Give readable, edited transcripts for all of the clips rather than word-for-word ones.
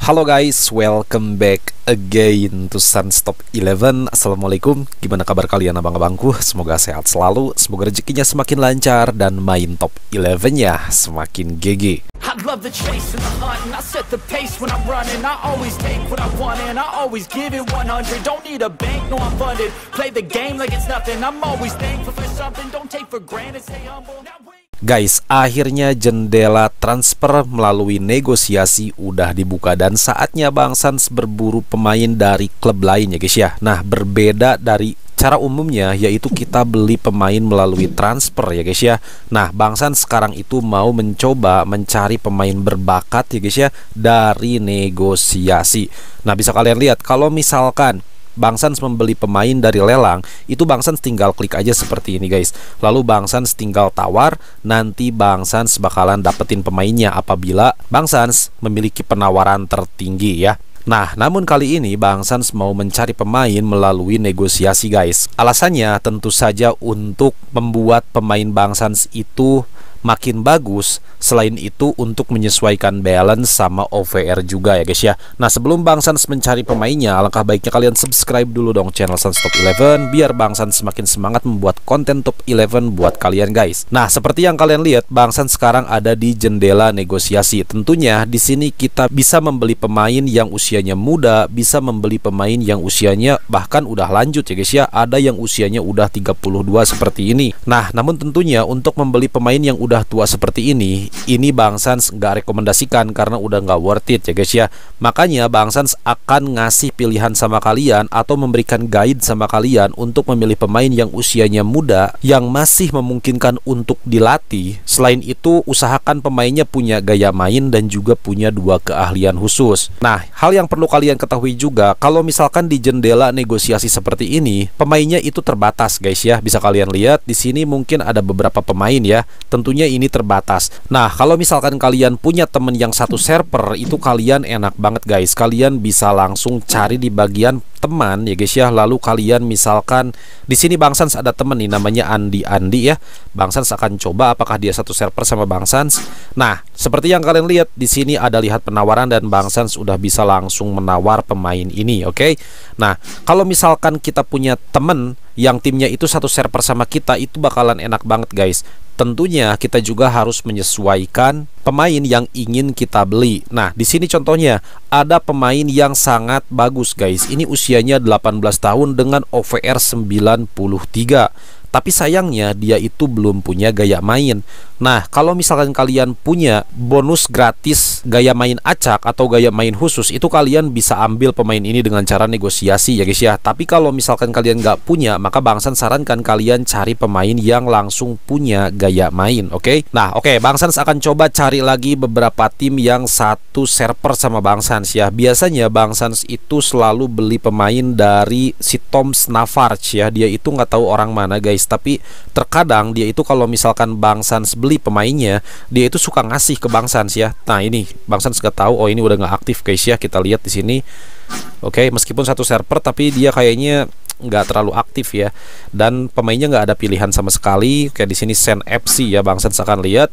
Halo guys, welcome back again to Sunstop 11. Assalamualaikum, gimana kabar kalian abang-abangku? Semoga sehat selalu, semoga rezekinya semakin lancar dan main top 11-nya semakin GG. I love the chase and the hunt, and I set the pace when I'm running. I always take what I want and I always give it 100. Don't need a bank, no I'm funded. Play the game like it's nothing. I'm always thankful for something. Don't take for granted, stay humble. Guys, akhirnya jendela transfer melalui negosiasi udah dibuka dan saatnya Bang Sans berburu pemain dari klub lain ya guys ya. Nah, berbeda dari cara umumnya yaitu kita beli pemain melalui transfer ya guys ya. Nah, Bang Sans sekarang itu mau mencoba mencari pemain berbakat ya guys ya dari negosiasi. Nah, bisa kalian lihat kalau misalkan Bang Sans membeli pemain dari lelang, itu Bang Sans tinggal klik aja seperti ini guys. Lalu Bang Sans tinggal tawar, nanti Bang Sans bakalan dapetin pemainnya apabila Bang Sans memiliki penawaran tertinggi ya. Nah, namun kali ini Bang Sans mau mencari pemain melalui negosiasi guys. Alasannya tentu saja untuk membuat pemain Bang Sans itu makin bagus. Selain itu untuk menyesuaikan balance sama OVR juga ya guys ya. Nah, sebelum Bang Sans mencari pemainnya, alangkah baiknya kalian subscribe dulu dong channel Sans Top 11 biar Bang Sans semakin semangat membuat konten top 11 buat kalian guys. Nah, seperti yang kalian lihat, Bang Sans sekarang ada di jendela negosiasi. Tentunya di sini kita bisa membeli pemain yang usianya muda, bisa membeli pemain yang usianya bahkan udah lanjut ya guys ya. Ada yang usianya udah 32 seperti ini. Nah, namun tentunya untuk membeli pemain yang udah tua seperti ini Bang Sans nggak rekomendasikan karena udah nggak worth it ya guys ya. Makanya Bang Sans akan ngasih pilihan sama kalian atau memberikan guide sama kalian untuk memilih pemain yang usianya muda, yang masih memungkinkan untuk dilatih. Selain itu usahakan pemainnya punya gaya main dan juga punya dua keahlian khusus. Nah, hal yang perlu kalian ketahui juga, kalau misalkan di jendela negosiasi seperti ini, pemainnya itu terbatas guys ya. Bisa kalian lihat di sini mungkin ada beberapa pemain ya. Tentunya ini terbatas. Nah, kalau misalkan kalian punya temen yang satu server, itu kalian enak banget guys. Kalian bisa langsung cari di bagian teman ya guys ya. Lalu kalian misalkan di sini Bang Sans ada temen nih namanya Andi ya. Bang Sans akan coba apakah dia satu server sama Bang Sans. Nah, seperti yang kalian lihat di sini ada lihat penawaran dan Bang Sans udah bisa langsung menawar pemain ini, oke? Nah, kalau misalkan kita punya temen yang timnya itu satu server sama kita, itu bakalan enak banget guys. Tentunya kita juga harus menyesuaikan pemain yang ingin kita beli. Nah, di sini contohnya ada pemain yang sangat bagus guys. Ini usianya 18 tahun dengan OVR 93. Tapi sayangnya dia itu belum punya gaya main. Nah, kalau misalkan kalian punya bonus gratis gaya main acak atau gaya main khusus, itu kalian bisa ambil pemain ini dengan cara negosiasi ya guys ya. Tapi kalau misalkan kalian nggak punya, maka Bang Sans sarankan kalian cari pemain yang langsung punya gaya main, oke? Nah, oke, Bang Sans akan coba cari lagi beberapa tim yang satu server sama Bang Sans ya. Biasanya Bang Sans itu selalu beli pemain dari si Tom Snavarch ya. Dia itu nggak tahu orang mana guys, tapi terkadang dia itu kalau misalkan Bang Sans beli pemainnya, dia itu suka ngasih ke Bang Sans ya. Nah, ini Bang Sans nggak tahu, oh ini udah nggak aktif guys ya. Kita lihat di sini. Oke, meskipun satu server tapi dia kayaknya nggak terlalu aktif ya. Dan pemainnya nggak ada pilihan sama sekali. Kayak di sini Sen FC ya, Bang Sans akan lihat.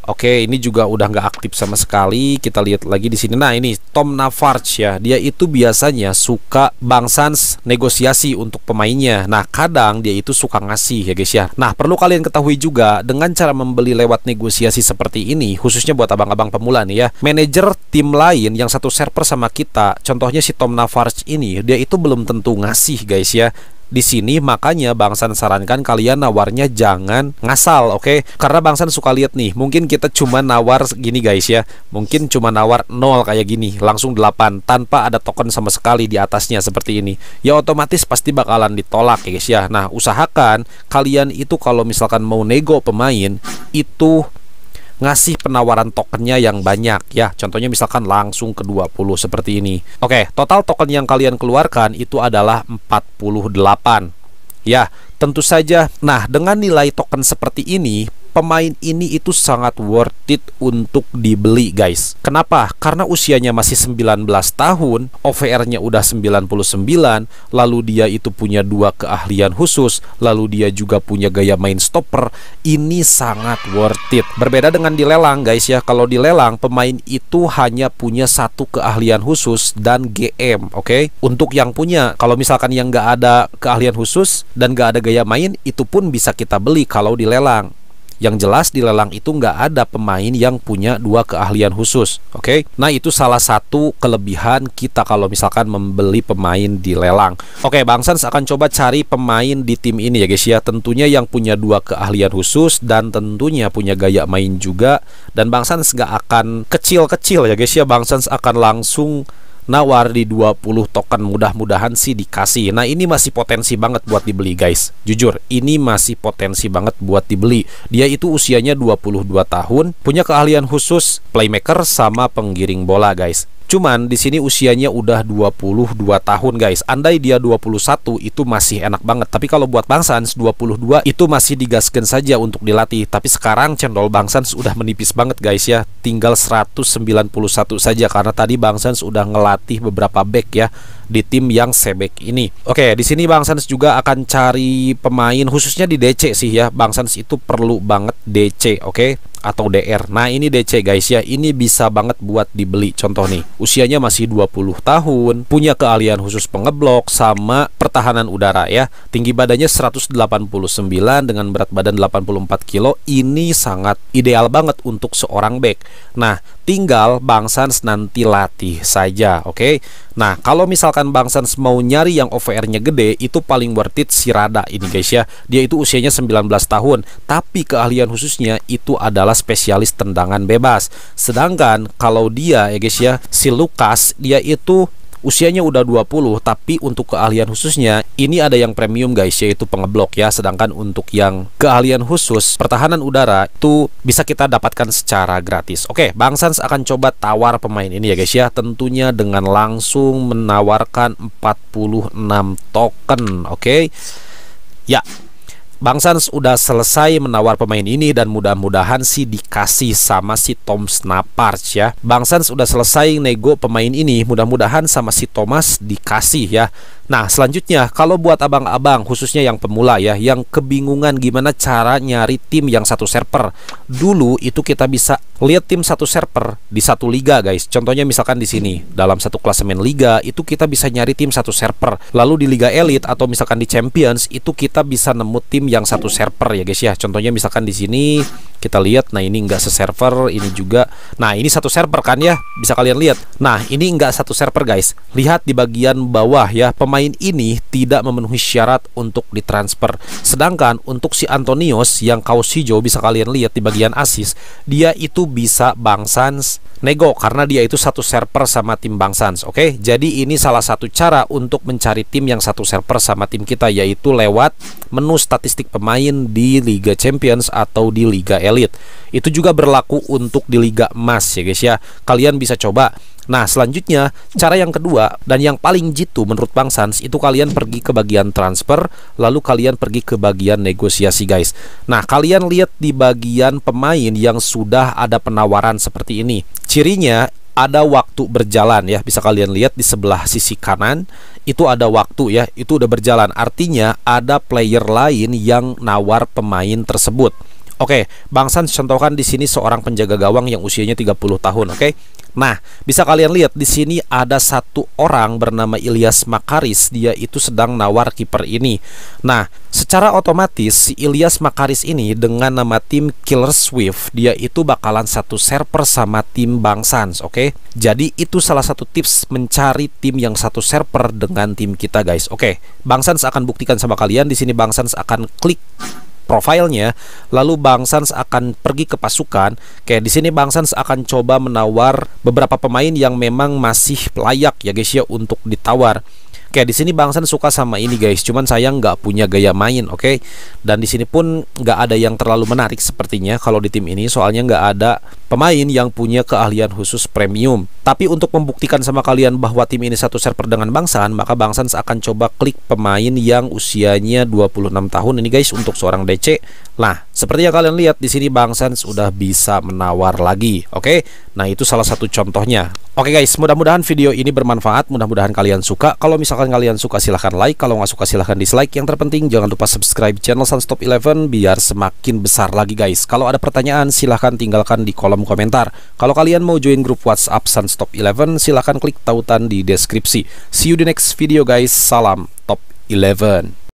Oke, ini juga udah nggak aktif sama sekali. Kita lihat lagi di sini. Nah, ini Tom Navarch ya. Dia itu biasanya suka Bang Sans negosiasi untuk pemainnya. Nah, kadang dia itu suka ngasih ya guys ya. Nah, perlu kalian ketahui juga dengan cara membeli lewat negosiasi seperti ini, khususnya buat abang-abang pemula nih ya. Manajer tim lain yang satu server sama kita, contohnya si Tom Navarch ini, dia itu belum tentu ngasih guys ya. Di sini makanya Bang Sans sarankan kalian nawarnya jangan ngasal, oke? Karena Bang Sans suka lihat nih, mungkin kita cuma nawar gini guys ya. Mungkin cuma nawar 0 kayak gini, langsung 8 tanpa ada token sama sekali di atasnya seperti ini. Ya otomatis pasti bakalan ditolak ya guys ya. Nah, usahakan kalian itu kalau misalkan mau nego pemain itu ngasih penawaran tokennya yang banyak ya. Contohnya misalkan langsung ke 20 seperti ini. Oke, total token yang kalian keluarkan itu adalah 48. Ya, tentu saja. Nah, dengan nilai token seperti ini, pemain ini itu sangat worth it untuk dibeli guys. Kenapa? Karena usianya masih 19 tahun, OVR-nya udah 99, lalu dia itu punya 2 keahlian khusus, lalu dia juga punya gaya main stopper. Ini sangat worth it. Berbeda dengan di lelang guys ya. Kalau di lelang pemain itu hanya punya 1 keahlian khusus dan GM, oke? Untuk yang punya, kalau misalkan yang nggak ada keahlian khusus dan nggak ada gaya main, itu pun bisa kita beli kalau di lelang. Yang jelas di lelang itu nggak ada pemain yang punya 2 keahlian khusus, oke? Nah itu salah satu kelebihan kita kalau misalkan membeli pemain di lelang. Oke, Bang Sans akan coba cari pemain di tim ini ya guys ya. Tentunya yang punya 2 keahlian khusus dan tentunya punya gaya main juga. Dan Bang Sans nggak akan kecil-kecil ya guys ya. Bang Sans akan langsung nawar di 20 token, mudah-mudahan sih dikasih. Nah ini masih potensi banget buat dibeli guys. Jujur ini masih potensi banget buat dibeli. Dia itu usianya 22 tahun, punya keahlian khusus playmaker sama penggiring bola guys. Cuman di sini usianya udah 22 tahun guys. Andai dia 21 itu masih enak banget. Tapi kalau buat Bang Sans 22 itu masih digaskan saja untuk dilatih. Tapi sekarang cendol Bang Sans udah menipis banget guys ya. Tinggal 191 saja karena tadi Bang Sans udah ngelatih beberapa back ya di tim yang sebek ini. Oke, di sini Bang Sans juga akan cari pemain khususnya di DC sih ya. Bang Sans itu perlu banget DC, oke? Atau DR. Nah ini DC guys ya. Ini bisa banget buat dibeli. Contoh nih, usianya masih 20 tahun, punya keahlian khusus pengeblok sama pertahanan udara ya. Tinggi badannya 189 dengan berat badan 84 kilo. Ini sangat ideal banget untuk seorang back. Nah tinggal Bang Sans nanti latih saja, oke? Nah kalau misalkan Bang Sans mau nyari yang OVR-nya gede, itu paling worth it si Rada ini guys ya. Dia itu usianya 19 tahun, tapi keahlian khususnya itu adalah spesialis tendangan bebas. Sedangkan kalau dia ya guys ya, si Lukas, dia itu usianya udah 20, tapi untuk keahlian khususnya ini ada yang premium guys, yaitu pengeblok ya. Sedangkan untuk yang keahlian khusus pertahanan udara itu bisa kita dapatkan secara gratis. Oke, Bang Sans akan coba tawar pemain ini ya guys ya. Tentunya dengan langsung menawarkan 46 token, oke? Ya, Bang Sans udah selesai menawar pemain ini dan mudah-mudahan sih dikasih sama si Tom Snaparch ya. Bang Sans udah selesai nego pemain ini, mudah-mudahan sama si Thomas dikasih ya. Nah selanjutnya kalau buat abang-abang khususnya yang pemula ya, yang kebingungan gimana cara nyari tim yang satu server. Dulu itu kita bisa lihat tim satu server di satu liga guys. Contohnya misalkan di sini dalam satu klasemen liga itu kita bisa nyari tim satu server. Lalu di liga elite atau misalkan di Champions itu kita bisa nemu tim yang satu server ya guys ya. Contohnya misalkan di sini kita lihat, nah ini enggak seserver, ini juga. Nah ini satu server kan ya, bisa kalian lihat. Nah ini enggak satu server guys. Lihat di bagian bawah ya, pemain ini tidak memenuhi syarat untuk ditransfer. Sedangkan untuk si Antonios yang kaos hijau bisa kalian lihat di bagian asis, dia itu bisa Bang Sans nego karena dia itu satu server sama tim Bang Sans. Oke, jadi ini salah satu cara untuk mencari tim yang satu server sama tim kita, yaitu lewat menu statistik pemain di Liga Champions atau di Liga Elite. Itu juga berlaku untuk di Liga Emas ya guys ya. Kalian bisa coba. Nah selanjutnya cara yang kedua dan yang paling jitu menurut Bang Sans itu kalian pergi ke bagian transfer, lalu kalian pergi ke bagian negosiasi guys. Nah kalian lihat di bagian pemain yang sudah ada penawaran seperti ini. Cirinya ada waktu berjalan ya, bisa kalian lihat di sebelah sisi kanan itu ada waktu ya, itu udah berjalan, artinya ada player lain yang nawar pemain tersebut. Oke, Bang Sans contohkan di sini seorang penjaga gawang yang usianya 30 tahun, oke? Nah, bisa kalian lihat di sini ada satu orang bernama Ilyas Makaris, dia itu sedang nawar kiper ini. Nah, secara otomatis si Ilyas Makaris ini dengan nama tim Killer Swift, dia itu bakalan satu server sama tim Bang Sans, oke? Jadi itu salah satu tips mencari tim yang satu server dengan tim kita guys. Oke, Bang Sans akan buktikan sama kalian. Di sini Bang Sans akan klik profilnya, lalu Bang Sans akan pergi ke pasukan. Kayak di sini Bang Sans akan coba menawar beberapa pemain yang memang masih layak ya guys ya untuk ditawar. Kayak di sini Bang Sans suka sama ini guys, cuman saya nggak punya gaya main, oke? Dan di sini pun nggak ada yang terlalu menarik sepertinya kalau di tim ini, soalnya nggak ada pemain yang punya keahlian khusus premium. Tapi untuk membuktikan sama kalian bahwa tim ini satu server dengan Bang Sans, maka Bang Sans akan coba klik pemain yang usianya 26 tahun ini guys untuk seorang DC. Nah, Seperti yang kalian lihat di sini, Bang Sans udah bisa menawar lagi. Oke, nah itu salah satu contohnya. Oke guys, mudah-mudahan video ini bermanfaat. Mudah-mudahan kalian suka. Kalau misalkan kalian suka silahkan like, kalau nggak suka silahkan dislike. Yang terpenting jangan lupa subscribe channel Sunstop 11 biar semakin besar lagi guys. Kalau ada pertanyaan silahkan tinggalkan di kolom komentar. Kalau kalian mau join grup WhatsApp Sunstop 11 silahkan klik tautan di deskripsi. See you di next video guys. Salam Top 11.